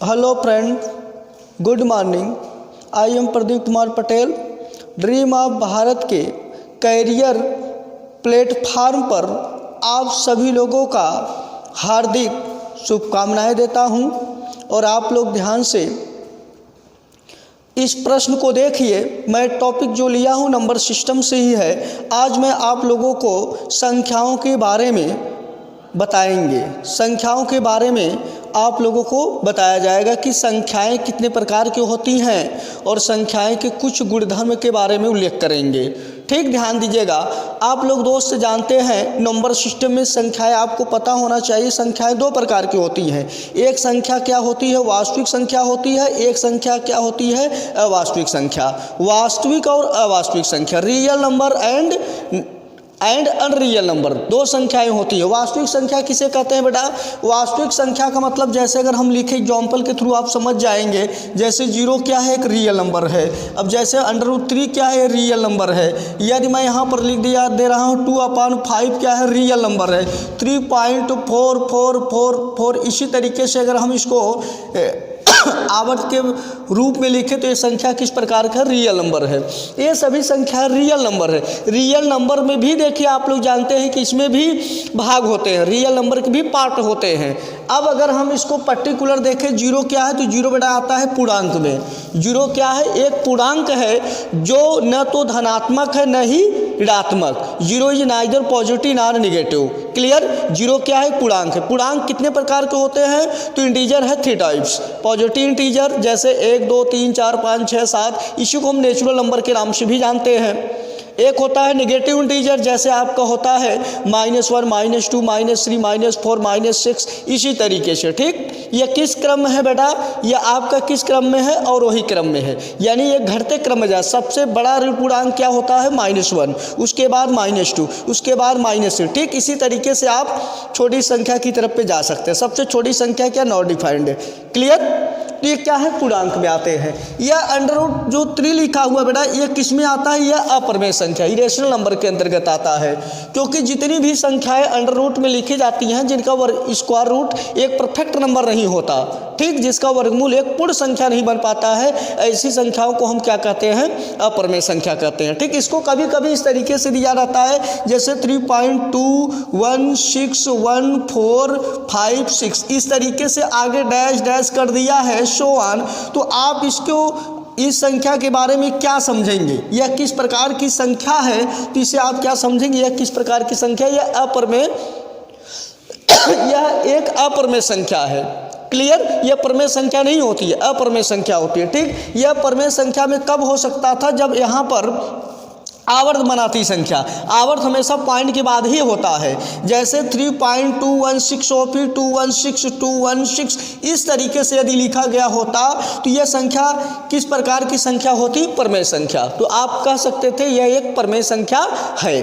Hello friend, good morning. I am Pradeep Kumar Patel. Dream of Bharat के career platform पर आप सभी लोगों का हार्दिक शुभकामनाएं देता हूं और आप लोग ध्यान से इस प्रश्न को देखिए। मैं टॉपिक जो लिया हूं नंबर सिस्टम से ही है। आज मैं आप लोगों को संख्याओं के बारे में बताएंगे। संख्याओं के बारे में आप लोगों को बताया जाएगा कि संख्याएं कितने प्रकार की होती हैं और संख्याएं के कुछ गुणधर्म के बारे में उल्लेख करेंगे। ठीक, ध्यान दीजिएगा। आप लोग दोस्त जानते हैं नंबर सिस्टम में संख्याएं आपको पता होना चाहिए। संख्याएं दो प्रकार की होती हैं। एक संख्या क्या होती है? वास्तविक संख्या होती है। एक संख्या क्या होती है? अवास्तविक संख्या। वास्तविक और अवास्तविक संख्या, real number and unreal number, दो संख्याएं होती है। वास्तविक संख्या किसे कहते हैं बेटा? वास्तविक संख्या का मतलब जैसे अगर हम लिखे एग्जाम्पल के थ्रू आप समझ जाएंगे। जैसे 0 क्या है? एक रियल नंबर है। अब जैसे √3 क्या है? रियल नंबर है। यदि मैं यहाँ पर लिख दे रहा हूँ 2/5 क्या है? रियल नंबर है। 3.4444। इसी तरीके से अगर हम इसको आवर्त के रूप में लिखे तो ये संख्या किस प्रकार का? रियल नंबर है। ये सभी संख्या रियल नंबर है। रियल नंबर में भी देखिए आप लोग जानते हैं कि इसमें भी भाग होते हैं, रियल नंबर के भी पार्ट होते हैं। अब अगर हम इसको पर्टिकुलर देखें, 0 क्या है? तो 0 बेटा आता है पूर्णांक में। 0 क्या है? एक पूर्णांक है जो न तो धनात्मक है न ही ऋणात्मक। 0 is neither positive nor negative. Clear? 0 क्या है? पूर्णांक है। पूर्णांक कितने प्रकार के होते हैं? तो इंटीजर है 3 टाइप्स। पॉजिटिव इंटीजर जैसे 1 2 3 4 5 6 7, इसी को हम नेचुरल नंबर के नाम से भी जानते हैं। एक होता है नेगेटिव इंटीजर, जैसे आपका होता है -1 -2 -3 -4 -6, इसी तरीके से। ठीक, यह किस क्रम में है बेटा? यह आपका किस क्रम में है? और वही क्रम में है, यानी ये घटते क्रम में जाए। सबसे बड़ा ऋण पूर्णांक क्या होता है? -1, उसके बाद -2, उसके बाद -3। ठीक, इसी तरीके से आप छोटी संख्या की तरफ पे जा सकते हैं। सबसे छोटी संख्या क्या? नॉट डिफाइंड है। क्लियर? तो ये क्या है? पूर्णांक में आते हैं। यह अंडर जो 3 लिखा हुआ बेटा, यह किस में आता है? यह अप्रमेय संख्या, इरेशनल नंबर के अंतर्गत आता है। क्योंकि जितनी भी संख्याएं अंडर रूट में लिखी जाती हैं जिनका स्क्वायर रूट एक परफेक्ट नंबर नहीं होता, ठीक, जिसका वर्गमूल एक पूर्ण संख्या नहीं बन पाता है, ऐसी संख्याओं को हम क्या कहते हैं? अप्रमेय संख्या कहते हैं। ठीक, इसको कभी कभी इस तरीके से दिया जाता है जैसे 3.2161456, इस तरीके से आगे डैश डैश कर दिया है, सो ऑन। तो आप इसको इस संख्या के बारे में क्या समझेंगे? यह किस प्रकार की संख्या है? तो इसे आप क्या समझेंगे? यह किस प्रकार की संख्या? यह अप्रमेय यह एक अप्रमेय संख्या है। क्लियर? यह प्रमेय संख्या नहीं होती है, अप्रमेय संख्या होती है। ठीक, यह प्रमेय संख्या में कब हो सकता था? जब यहाँ पर आवर्त बनाती संख्या। आवर्त हमेशा पॉइंट के बाद ही होता है। जैसे 3.216 और फिर 216 इस तरीके से यदि लिखा गया होता तो यह संख्या किस प्रकार की संख्या होती? प्रमेय संख्या। तो आप कह सकते थे यह एक प्रमेय संख्या है।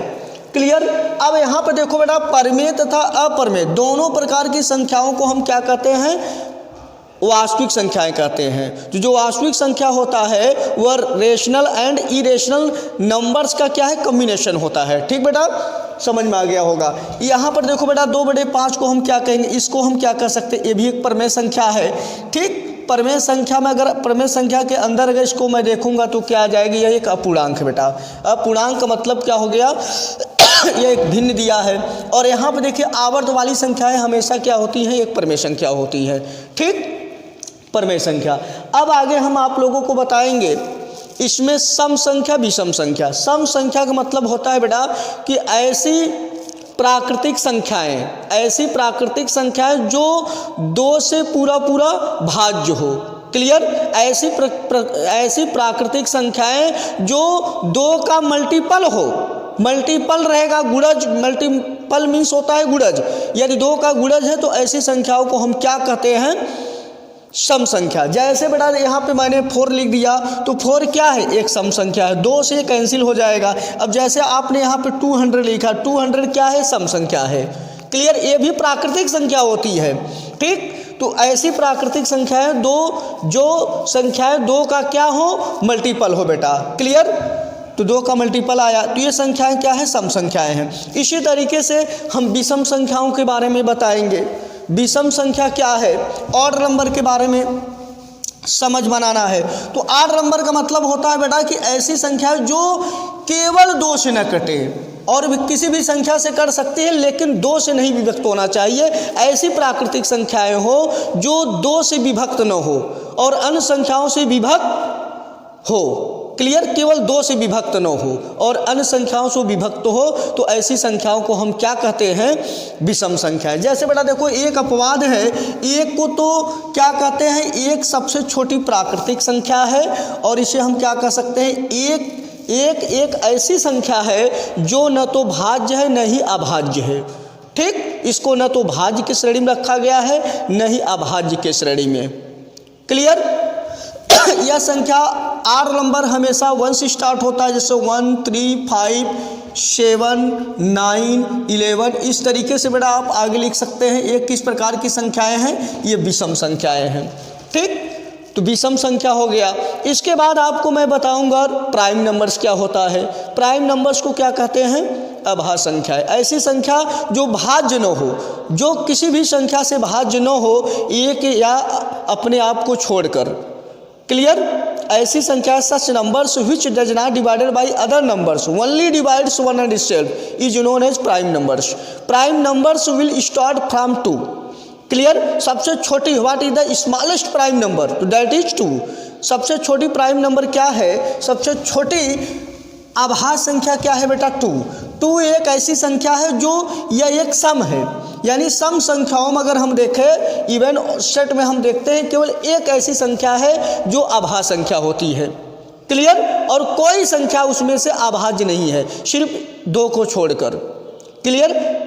क्लियर? अब यहाँ पर देखो बेटा, प्रमेय तथा अप्रमेय दोनों प्रकार की संख्याओं को हम क्या कहते हैं? वास्तविक संख्याएं कहते हैं। जो वास्तविक संख्या होता है वह रेशनल एंड इरेशनल नंबर्स का क्या है? कॉम्बिनेशन होता है। ठीक बेटा, समझ में आ गया होगा। यहाँ पर देखो बेटा 2/5 को हम क्या कहेंगे? इसको हम क्या कह सकते हैं? ये भी एक प्रमेय संख्या है। ठीक, प्रमेय संख्या में अगर प्रमेय संख्या के अंदर अगर इसको मैं देखूंगा तो क्या आ जाएगी? यह एक अपूर्णांक है बेटा। अपूर्णांक का मतलब क्या हो गया? यह एक भिन्न दिया है। और यहाँ पर देखिए आवर्त वाली संख्याएं हमेशा क्या होती हैं? एक प्रमेय संख्या होती है। ठीक, प्रमेय संख्या। अब आगे हम आप लोगों को बताएंगे इसमें सम संख्या, विषम संख्या। सम संख्या का मतलब होता है बेटा कि ऐसी प्राकृतिक संख्याएं जो 2 से पूरा भाज्य हो। क्लियर? ऐसी प्राकृतिक संख्याएं जो 2 का मल्टीपल हो। मल्टीपल रहेगा, गुणज। मल्टीपल मीन्स होता है गुणज। यदि 2 का गुणज है तो ऐसी संख्याओं को हम क्या कहते हैं? सम संख्या। जैसे बेटा यहाँ पे मैंने 4 लिख दिया तो 4 क्या है? एक सम संख्या है। 2 से कैंसिल हो जाएगा। अब जैसे आपने यहाँ पे 200 लिखा, 200 क्या है? सम संख्या है। क्लियर? ये भी प्राकृतिक संख्या होती है। ठीक, तो ऐसी प्राकृतिक संख्याएं जो संख्याएं 2 का क्या हो? मल्टीपल हो बेटा। क्लियर? तो 2 का मल्टीपल आया तो ये संख्याएं क्या है? सम संख्याएं हैं। इसी तरीके से हम विषम संख्याओं के बारे में बताएंगे। विषम संख्या क्या है, ऑड नंबर के बारे में समझ बनाना है। तो ऑड नंबर का मतलब होता है बेटा कि ऐसी संख्या जो केवल 2 से न कटे, और भी किसी भी संख्या से कर सकती है लेकिन 2 से नहीं विभक्त होना चाहिए। ऐसी प्राकृतिक संख्याएं हो जो 2 से विभक्त न हो और अन्य संख्याओं से विभक्त हो। क्लियर, केवल 2 से विभक्त न हो और अन्य संख्याओं से विभक्त हो, तो ऐसी संख्याओं को हम क्या कहते हैं, विषम संख्या। जैसे बेटा देखो, एक अपवाद है, एक को तो क्या कहते हैं, एक सबसे छोटी प्राकृतिक संख्या है, और इसे हम क्या कह सकते हैं, एक ऐसी संख्या है जो न तो भाज्य है न ही अभाज्य है। ठीक, इसको न तो भाज्य की श्रेणी में रखा गया है न ही अभाज्य के श्रेणी में। क्लियर, यह संख्या आर नंबर हमेशा 1 से स्टार्ट होता है, जैसे 1, 3, 5, 7, 9, 11। इस तरीके से बेटा आप आगे लिख सकते हैं। एक किस प्रकार की संख्याएं हैं, ये विषम संख्याएं हैं। ठीक, तो विषम संख्या हो गया। इसके बाद आपको मैं बताऊंगा प्राइम नंबर्स क्या होता है। प्राइम नंबर्स को क्या कहते हैं, अभाज्य संख्या है। ऐसी संख्या जो भाज्य न हो, जो किसी भी संख्या से भाज्य न हो, एक या अपने आप को छोड़कर। क्लियर, ऐसी संख्या such numbers which does not divided by other numbers only divides one and itself is known as prime numbers. Prime numbers will start from 2। Clear, सबसे छोटी, what is the smallest prime number, तो that is 2। सबसे छोटी prime number क्या है, सबसे छोटी अभाज्य संख्या क्या है बेटा, 2। 2 एक ऐसी संख्या है जो यह एक सम है, यानी सम संख्याओं में अगर हम देखें, इवन सेट में हम देखते हैं, केवल एक ऐसी संख्या है जो अभाज्य संख्या होती है। क्लियर, और कोई संख्या उसमें से अभाज्य नहीं है, सिर्फ 2 को छोड़कर। क्लियर,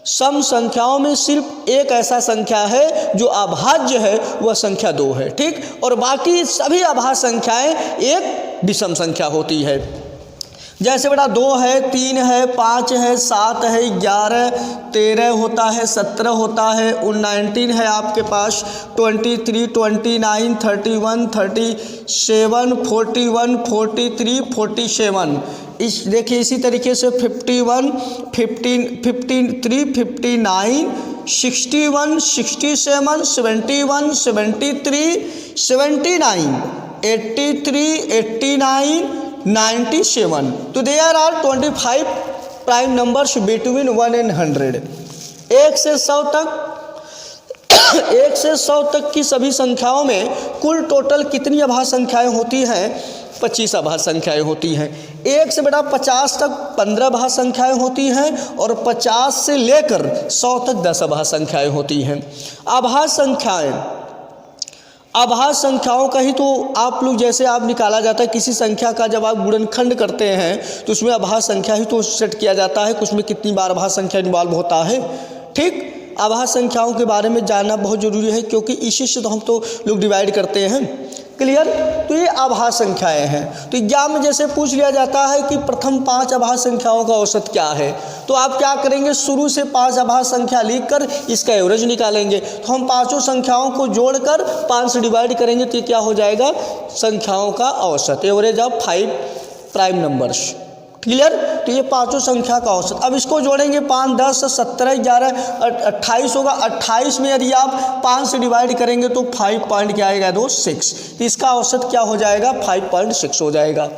सम संख्याओं में सिर्फ एक ऐसा संख्या है जो अभाज्य है, वह संख्या 2 है। ठीक, और बाकी सभी अभाज्य संख्याएं एक विषम संख्या होती है। जैसे बेटा 2 है, 3 है, 5 है, 7 है, 11, 13 होता है, 17 होता है, 19 है आपके पास, 23, 29, 31, 37, 41, 43, 47। इस देखिए इसी तरीके से 51, 53, 59, 61, 67, 71, 73, 79, 83, 89, 97। तो there are 25 prime numbers between 1 and 100। 1 से 100 तक की सभी संख्याओं में कुल टोटल कितनी अभाज्य संख्याएं होती हैं, 25 अभाज्य संख्याएं होती हैं। 1 से बेटा 50 तक 15 अभाज्य संख्याएं होती हैं, और 50 से लेकर 100 तक 10 अभाज्य संख्याएं होती हैं। अभाज्य संख्याओं का ही तो आप लोग, जैसे आप निकाला जाता है किसी संख्या का, जब आप गुणनखंड करते हैं तो उसमें अभाज्य संख्या ही तो सेट किया जाता है कि उसमें कितनी बार अभाज्य संख्या इन्वॉल्व होता है। ठीक, अभाज्य संख्याओं के बारे में जानना बहुत जरूरी है, क्योंकि इसी से तो हम तो लोग डिवाइड करते हैं। क्लियर, तो ये अभाज्य संख्याएं हैं। तो एग्जाम में जैसे पूछ लिया जाता है कि प्रथम 5 अभाज्य संख्याओं का औसत क्या है, तो आप क्या करेंगे, शुरू से 5 अभाज्य संख्या लिखकर इसका एवरेज निकालेंगे। तो हम पांचों संख्याओं को जोड़कर 5 से डिवाइड करेंगे, तो क्या हो जाएगा, संख्याओं का औसत, average of 5 prime numbers. Clear, तो ये पांचों संख्या का औसत। अब इसको जोड़ेंगे, 5, 10, 17, 11, 28 होगा। 28 में यदि आप 5 से डिवाइड करेंगे तो 5 पॉइंट क्या आएगा, 6। तो इसका औसत क्या हो जाएगा, 5.6 हो जाएगा।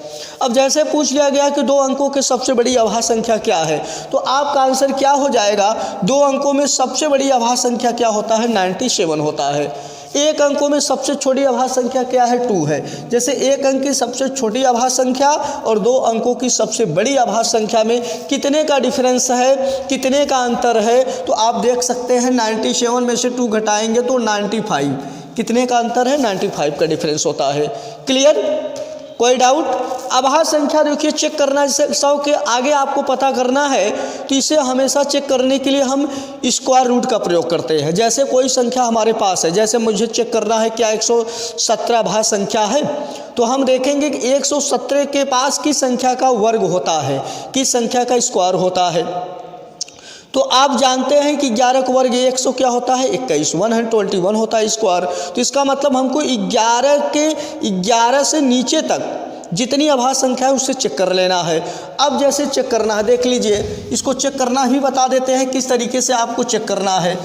अब जैसे पूछ लिया गया कि 2 अंकों की सबसे बड़ी अभाज्य संख्या क्या है, तो आपका आंसर क्या हो जाएगा, 2 अंकों में सबसे बड़ी अभाज्य संख्या क्या होता है, 97 होता है। 1 अंकों में सबसे छोटी अभाज्य संख्या क्या है, 2 है। जैसे 1 अंक की सबसे छोटी अभाज्य संख्या और 2 अंकों की सबसे बड़ी अभाज्य संख्या में कितने का डिफरेंस है, कितने का अंतर है, तो आप देख सकते हैं 97 में से 2 घटाएंगे तो 95। कितने का अंतर है, 95 का डिफरेंस होता है। क्लियर, कोई डाउट। अभाज्य संख्या देखिए चेक करना, जैसे 100 के आगे आपको पता करना है तो इसे हमेशा चेक करने के लिए हम स्क्वायर रूट का प्रयोग करते हैं। जैसे कोई संख्या हमारे पास है, जैसे मुझे चेक करना है क्या 117 अभाज्य संख्या है, तो हम देखेंगे कि 117 के पास किस संख्या का वर्ग होता है, किस संख्या का स्क्वायर होता है। तो आप जानते हैं कि 11 का वर्ग 100 क्या होता है, 21, 121 होता है स्क्वायर। तो इसका मतलब हमको 11 से नीचे तक जितनी अभाज्य संख्या है उससे चेक कर लेना है। अब जैसे चेक करना है, देख लीजिए, इसको चेक करना भी बता देते हैं किस तरीके से आपको चेक करना है।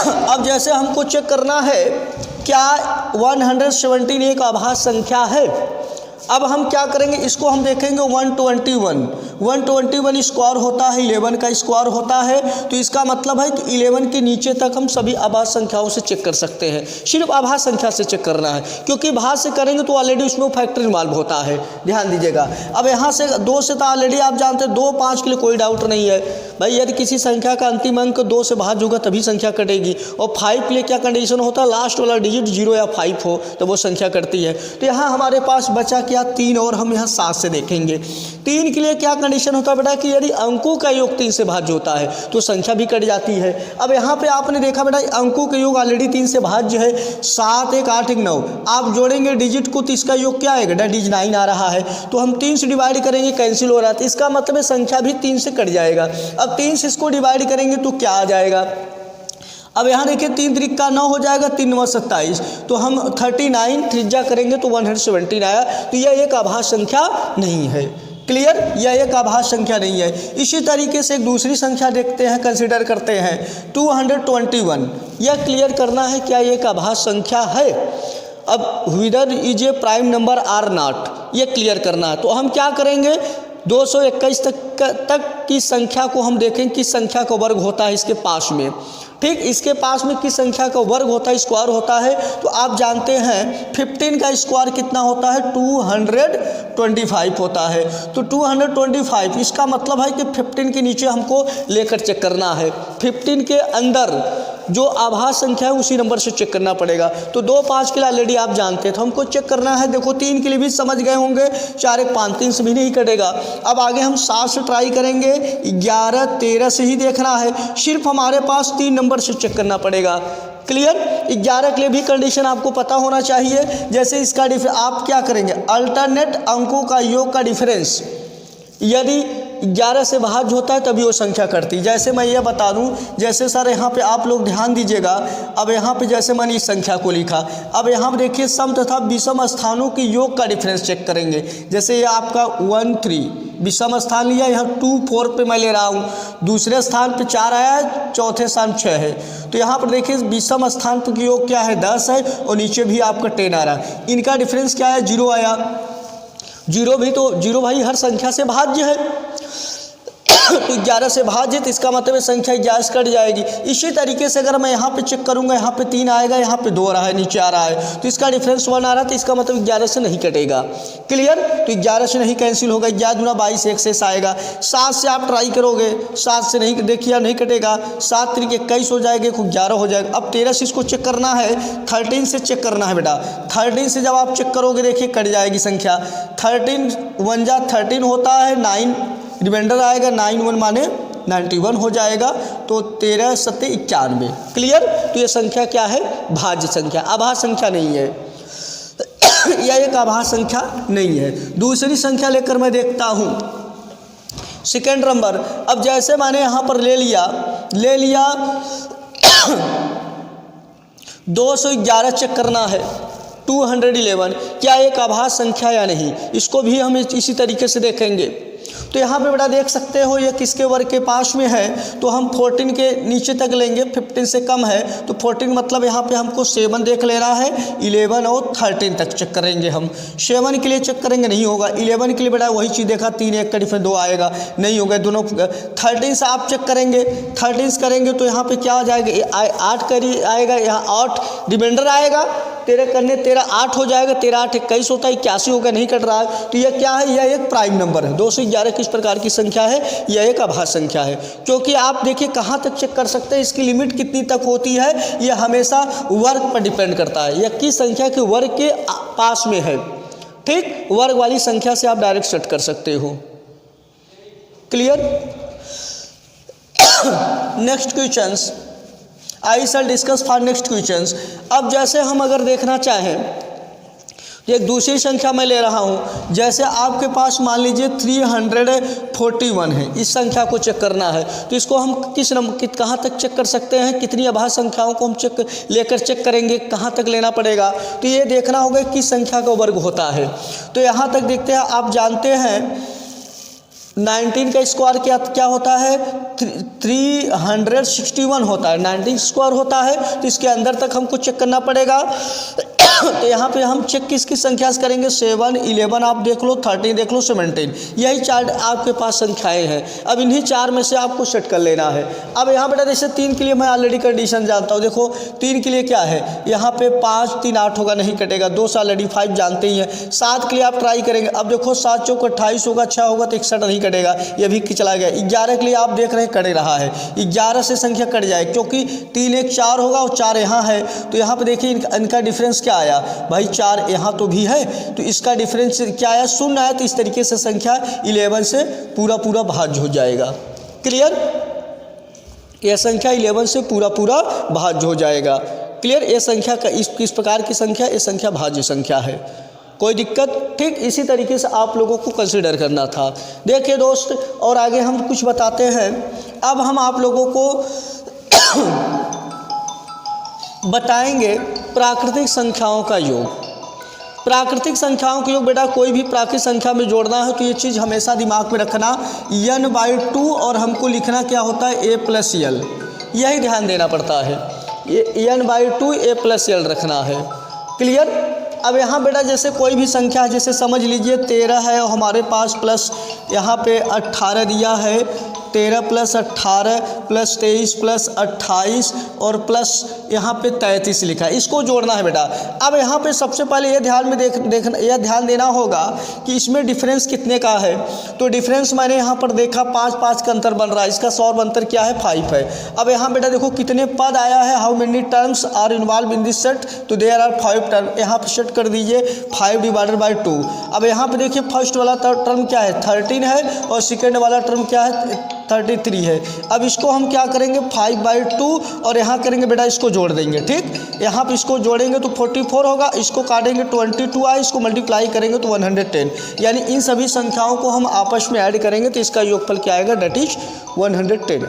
अब जैसे हमको चेक करना है क्या 117 एक आभाज्य संख्या है। अब हम क्या करेंगे, इसको हम देखेंगे 121 स्क्वायर होता है, 11 का स्क्वायर होता है, तो इसका मतलब है कि 11 के नीचे तक हम सभी आभाज्य संख्याओं से चेक कर सकते हैं। सिर्फ आभाज्य संख्या से चेक करना है, क्योंकि भाज्य से करेंगे तो ऑलरेडी उसमें फैक्टर इन्वॉल्व होता है, ध्यान दीजिएगा। अब यहाँ से 2 से तो ऑलरेडी आप जानते हैं 2 5 के लिए कोई डाउट नहीं है भाई। यदि किसी संख्या का अंतिम अंक 2 से भाज्य होगा तभी संख्या कटेगी। और 5 के लिए क्या कंडीशन होता है, लास्ट वाला डिजिट 0 या 5 हो तो वो संख्या कटती है। तो यहाँ हमारे पास बचा क्या 3, और हम यहाँ 7 से देखेंगे। 3 के लिए क्या कंडीशन होता है बेटा कि यदि अंकों का योग 3 से भाज्य होता है तो संख्या भी कट जाती है। अब यहाँ पे आपने देखा बेटा अंकों का योग ऑलरेडी 3 से भाज्य है, 7 1 8 1 9, आप जोड़ेंगे डिजिट को तो इसका योग क्या आएगा, दैट इज 9 आ रहा है। तो हम 3 से डिवाइड करेंगे, कैंसिल हो रहा है, तो इसका मतलब संख्या भी 3 से कट जाएगा। अब 3 से इसको डिवाइड करेंगे तो क्या आ जाएगा, अब यहाँ देखिए 3 3 का 9 हो जाएगा, 3 9 27, तो हम 39 त्रिज्या करेंगे तो 117 आया। तो यह एक आभाज्य संख्या नहीं है। क्लियर, यह एक आभाज्य संख्या नहीं है। इसी तरीके से एक दूसरी संख्या देखते हैं, कंसिडर करते हैं 221। यह क्लियर करना है क्या ये एक आभाज्य संख्या है। अब whether is a prime number or not, ये क्लियर करना है। तो हम क्या करेंगे, 221 तक की संख्या को हम देखें किस संख्या का वर्ग होता है इसके पास में। ठीक, इसके पास में किस संख्या का वर्ग होता है, स्क्वायर होता है। तो आप जानते हैं 15 का स्क्वायर कितना होता है, 225 होता है। तो 225, इसका मतलब है कि 15 के नीचे हमको लेकर चेक करना है। 15 के अंदर जो आभाज्य संख्या है उसी नंबर से चेक करना पड़ेगा। तो 2 5 के लिए ऑलरेडी आप जानते हैं, तो हमको चेक करना है। देखो 3 के लिए भी समझ गए होंगे, 4 1 5 3 से भी नहीं कटेगा। अब आगे हम 7 से ट्राई करेंगे, 11 13 से ही देखना है। सिर्फ हमारे पास 3 नंबर से चेक करना पड़ेगा। क्लियर, 11 के लिए भी कंडीशन आपको पता होना चाहिए। जैसे इसका आप क्या करेंगे, अल्टरनेट अंकों का योग का डिफरेंस यदि 11 से भाज्य होता है तभी वो संख्या करती। जैसे मैं ये बता दूं, जैसे सर यहाँ पे आप लोग ध्यान दीजिएगा। अब यहाँ पे जैसे मैंने इस संख्या को लिखा, अब यहाँ पे देखिए सम तथा विषम स्थानों के योग का डिफरेंस चेक करेंगे। जैसे ये आपका 1 3 विषम स्थान लिया, यहाँ 2 4 पे मैं ले रहा हूँ, दूसरे स्थान पे 4 आया है, चौथे स्थान 6 है। तो यहाँ पर देखिए विषम स्थान पर योग क्या है, 10 है, और नीचे भी आपका 10 आ रहा है। इनका डिफरेंस क्या है, 0 आया। 0 भी तो 0 भाई हर संख्या से भाज्य है। तो 11 से भाज्य, तो इसका मतलब संख्या 11 से कट जाएगी। इसी तरीके से अगर मैं यहाँ पे चेक करूँगा, यहाँ पे 3 आएगा, यहाँ पे 2 आ रहा है, नीचे आ रहा है, तो इसका डिफरेंस 1 आ रहा है, तो इसका मतलब 11 से नहीं कटेगा। क्लियर, तो 11 से नहीं कैंसिल होगा, 11 दूना 22 1 से आएगा। 7 से आप ट्राई करोगे, 7 से नहीं, देखिए नहीं कटेगा, 7 3 21 हो जाएगा, 11 हो जाएगा। अब 13 से इसको चेक करना है, 13 से चेक करना है बेटा। 13 से जब आप चेक करोगे देखिए कट जाएगी संख्या। 13 1 जा 13 होता है, 9 रिमाइंडर आएगा, 9 1 माने 91 हो जाएगा। तो 13 7 91। क्लियर, तो ये संख्या क्या है, भाज्य संख्या, आभाज्य संख्या नहीं है। यह एक आभाज्य संख्या नहीं है। दूसरी संख्या लेकर मैं देखता हूँ, सेकेंड नंबर। अब जैसे मैंने यहाँ पर ले लिया 211 चेक करना है, 211 क्या एक आभाज्य संख्या या नहीं, इसको भी हम इसी तरीके से देखेंगे। तो यहाँ पे बेटा देख सकते हो ये किसके वर्ग के पास में है, तो हम 14 के नीचे तक लेंगे, 15 से कम है तो 14 मतलब यहाँ पे हमको 7 देख ले रहा है, 11 और 13 तक चेक करेंगे हम। 7 के लिए चेक करेंगे, नहीं होगा। 11 के लिए बेटा वही चीज़ देखा, 3 1 का डिफरेंस 2 आएगा, नहीं होगा दोनों। 13 से आप चेक करेंगे, 13 से करेंगे तो यहाँ पे क्या आ जाएगा, 8 करी आएगा, यहाँ 8 रिमाइंडर आएगा, 13 करने 13 8 हो जाएगा, 13 8 21 होता है, 81 होगा, नहीं कट रहा है। तो यह क्या है, यह एक प्राइम नंबर है। 211 किस प्रकार की संख्या है, यह एक आभाज्य संख्या है। क्योंकि आप देखिए कहाँ तक चेक कर सकते हैं, इसकी लिमिट कितनी तक होती है, यह हमेशा वर्ग पर डिपेंड करता है, यह किस संख्या के वर्ग के पास में है। ठीक, वर्ग वाली संख्या से आप डायरेक्ट सेट कर सकते हो। Clear. Next questions, I shall discuss for next questions. अब जैसे हम अगर देखना चाहें, एक दूसरी संख्या मैं ले रहा हूं, जैसे आपके पास मान लीजिए 341 है, इस संख्या को चेक करना है। तो इसको हम किस नंबर कहाँ तक चेक कर सकते हैं, कितनी आभाज्य संख्याओं को हम चेक करेंगे, कहाँ तक लेना पड़ेगा। तो ये देखना होगा किस संख्या का वर्ग होता है। तो यहाँ तक देखते हैं, आप जानते हैं 19 का स्क्वायर क्या होता है, 361 होता है। 19 स्क्वायर होता है, तो इसके अंदर तक हमको चेक करना पड़ेगा। तो यहाँ पे हम चेक किसकी संख्या से करेंगे, 7, 11 आप देख लो, 13 देख लो, 17, यही 4 आपके पास संख्याएं हैं। अब इन्हीं 4 में से आपको सेट कर लेना है। अब यहाँ बेटा जैसे 3 के लिए मैं ऑलरेडी कंडीशन जानता हूँ। देखो 3 के लिए क्या है, यहाँ पे 5 3 8 होगा, नहीं कटेगा। 2 से ऑलरेडी 5 जानते ही हैं। 7 के लिए आप ट्राई करेंगे। अब देखो 7 चौक 28 होगा, 6 होगा तो 61 नहीं कटेगा, ये भी चला गया। 11 के लिए आप देख रहे हैं कट रहा है, 11 से संख्या कट जाए, क्योंकि 3 1 4 होगा और 4 यहाँ है। तो यहाँ पे देखिए इनका डिफरेंस क्या आया भाई, 4 यहाँ तो भी है, तो इसका डिफरेंस क्या आया, 0 आया। तो इस तरीके से संख्या 11 से पूरा भाज्य हो जाएगा। क्लियर, यह संख्या 11 से पूरा भाज्य हो जाएगा। क्लियर, ये संख्या का इस प्रकार की संख्या, ये संख्या भाज्य संख्या है, कोई दिक्कत। ठीक इसी तरीके से आप लोगों को कंसीडर करना था। देखिए दोस्त, और आगे हम कुछ बताते हैं। अब हम आप लोगों को बताएंगे प्राकृतिक संख्याओं का योग। प्राकृतिक संख्याओं का योग बेटा कोई भी प्राकृतिक संख्या में जोड़ना है तो ये चीज़ हमेशा दिमाग में रखना, n/2 और हमको लिखना क्या होता है, a+l, यही ध्यान देना पड़ता है। ये n/2 a+l रखना है। क्लियर। अब यहाँ बेटा जैसे कोई भी संख्या, जैसे समझ लीजिए 13 है और हमारे पास प्लस यहाँ पे 18 दिया है, 13 + 18 + 23 + 28 और प्लस यहाँ पे 33 लिखा है, इसको जोड़ना है बेटा। अब यहाँ पे सबसे पहले ये ध्यान में देखना, यह ध्यान देना होगा कि इसमें डिफरेंस कितने का है। तो डिफरेंस मैंने यहाँ पर देखा 5 का अंतर बन रहा है, इसका सॉल्व अंतर क्या है, 5 है। अब यहाँ बेटा देखो कितने पद आया है, how many terms are involve in this set, तो देयर आर 5 टर्म। यहाँ पर सेट कर दीजिए 5/2। अब यहाँ पे देखिए फर्स्ट वाला टर्म क्या है, 13 है और सेकेंड वाला टर्म क्या है, 33 है। अब इसको हम क्या करेंगे, 5/2 और यहाँ करेंगे बेटा इसको जोड़ देंगे। ठीक, यहाँ पे इसको जोड़ेंगे तो 44 होगा, इसको काटेंगे 22 आए, इसको मल्टीप्लाई करेंगे तो 110। यानी इन सभी संख्याओं को हम आपस में ऐड करेंगे तो इसका योगफल क्या आएगा, दैट इज 110।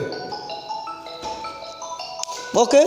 ओके।